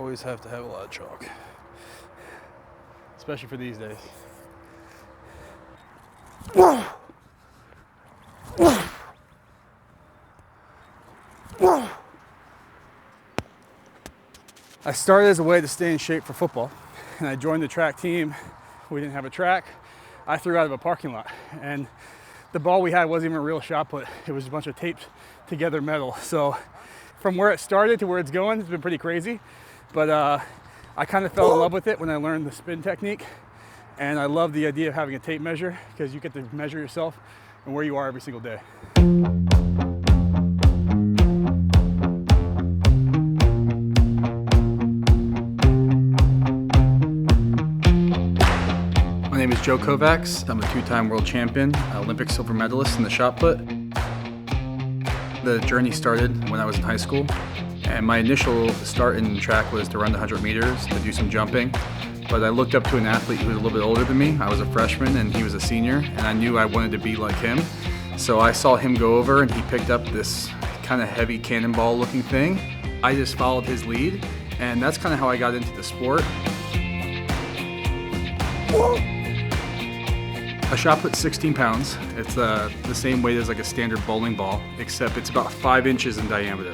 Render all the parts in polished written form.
Always have to have a lot of chalk, especially for these days. I started as a way to stay in shape for football, and I joined the track team. We didn't have a track. I threw out of a parking lot, and the ball we had wasn't even a real shot put. It was a bunch of taped together metal. So from where it started to where it's going, it's been pretty crazy. But I kind of fell in love with it when I learned the spin technique, and I love the idea of having a tape measure because you get to measure yourself and where you are every single day. My name is Joe Kovacs. I'm a two-time world champion, Olympic silver medalist in the shot put. The journey started when I was in high school, and my initial start in track was to run the 100 meters, to do some jumping. But I looked up to an athlete who was a little bit older than me. I was a freshman and he was a senior, and I knew I wanted to be like him. So I saw him go over and he picked up this kind of heavy cannonball looking thing. I just followed his lead, and that's kind of how I got into the sport. A shot put's 16 pounds. It's the same weight as like a standard bowling ball, except it's about 5 inches in diameter.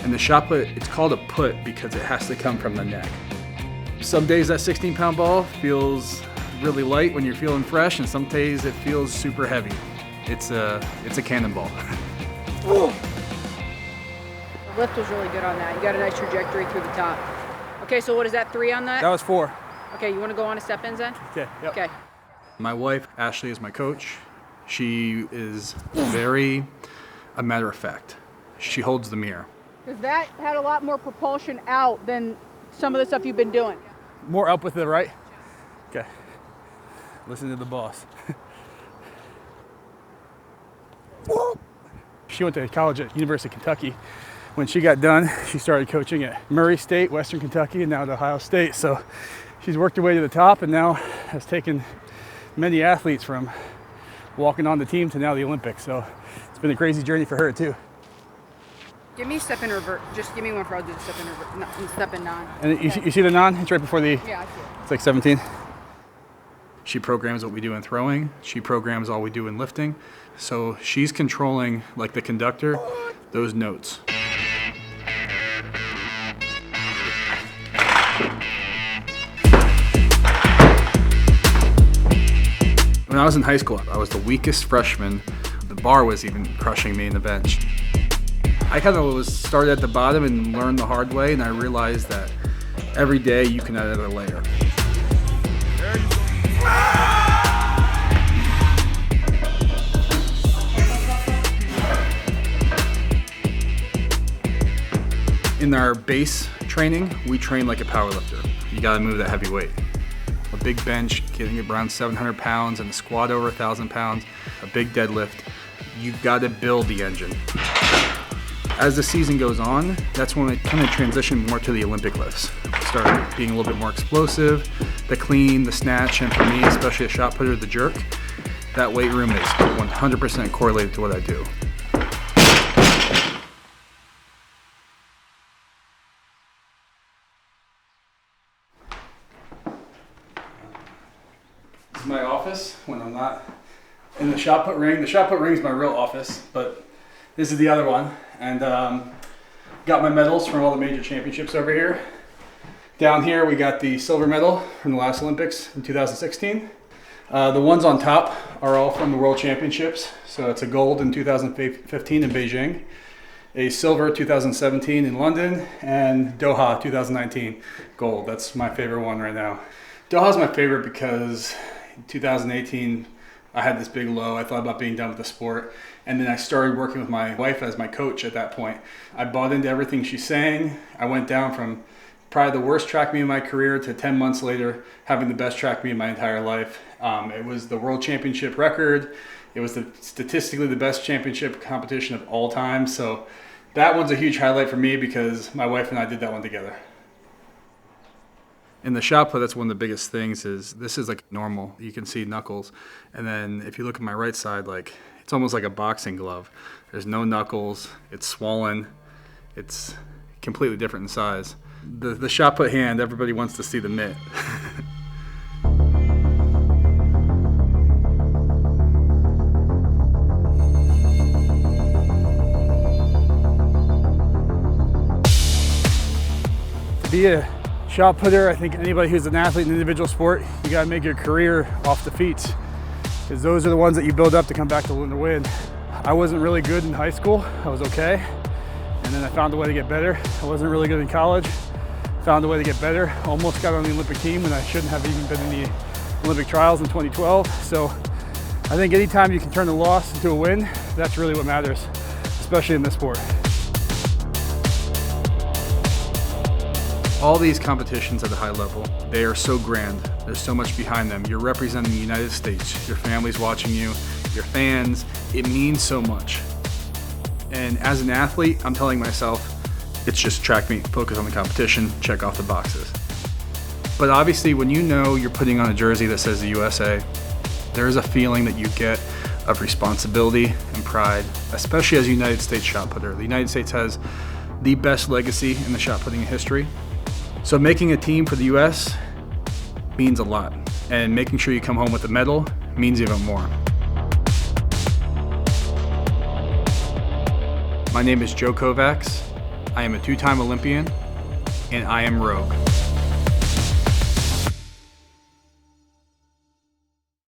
And the shot put, it's called a put because it has to come from the neck. Some days that 16-pound ball feels really light when you're feeling fresh, and some days it feels super heavy. It's a cannonball. The lift was really good on that. You got a nice trajectory through the top. Okay, so what is that, 3 on that? That was 4. Okay, you want to go on to step-ins then? Okay, yep. Okay. My wife, Ashley, is my coach. She is very a matter of fact. She holds the mirror. Because that had a lot more propulsion out than some of the stuff you've been doing. More up with the right? Okay. Listen to the boss. She went to college at University of Kentucky. When she got done, she started coaching at Murray State, Western Kentucky, and now at Ohio State. So she's worked her way to the top and now has taken many athletes from walking on the team to now the Olympics. So it's been a crazy journey for her too. Give me step in revert. Just give me one for I'll do the step in revert. No, step in non. And okay. you see the non? It's right before the... Yeah, I see it. It's like 17. She programs what we do in throwing. She programs all we do in lifting. So she's controlling, like the conductor, those notes. When I was in high school, I was the weakest freshman. The bar was even crushing me in the bench. I kind of started at the bottom and learned the hard way, and I realized that every day you can add another layer. In our base training, we train like a powerlifter. You gotta move that heavy weight. A big bench, getting around 700 pounds, and a squat over 1,000 pounds, a big deadlift. You've gotta build the engine. As the season goes on, that's when I kind of transition more to the Olympic lifts. Start being a little bit more explosive, the clean, the snatch, and for me, especially a shot putter, the jerk. That weight room is 100% correlated to what I do. This is my office when I'm not in the shot put ring. The shot put ring is my real office, but this is the other one. And got my medals from all the major championships over here. Down here we got the silver medal from the last Olympics in 2016. The ones on top are all from the World Championships. So it's a gold in 2015 in Beijing, a silver 2017 in London, and Doha 2019 gold. That's my favorite one right now. Doha's my favorite because in 2018 I had this big low. I thought about being done with the sport. And then I started working with my wife as my coach at that point. I bought into everything she's saying. I went down from probably the worst track meet of my career to 10 months later having the best track meet of my entire life. It was the world championship record. It was statistically the best championship competition of all time. So that one's a huge highlight for me because my wife and I did that one together. In the shot put, that's one of the biggest things is this is like normal. You can see knuckles. And then if you look at my right side, like it's almost like a boxing glove. There's no knuckles, it's swollen, it's completely different in size. the shot put hand, everybody wants to see the mitt. To be a shot putter, I think anybody who's an athlete in an individual sport, you gotta make your career off the feet, because those are the ones that you build up to come back to win. I wasn't really good in high school. I was okay. And then I found a way to get better. I wasn't really good in college. Found a way to get better. Almost got on the Olympic team when I shouldn't have even been in the Olympic trials in 2012. So I think anytime you can turn a loss into a win, that's really what matters, especially in this sport. All these competitions at a high level, they are so grand. There's so much behind them. You're representing the United States. Your family's watching you, your fans. It means so much. And as an athlete, I'm telling myself, it's just track meet, focus on the competition, check off the boxes. But obviously, when you know you're putting on a jersey that says the USA, there is a feeling that you get of responsibility and pride, especially as a United States shot putter. The United States has the best legacy in the shot putting history. So making a team for the US means a lot, and making sure you come home with a medal means even more. My name is Joe Kovacs. I am a two-time Olympian, and I am Rogue.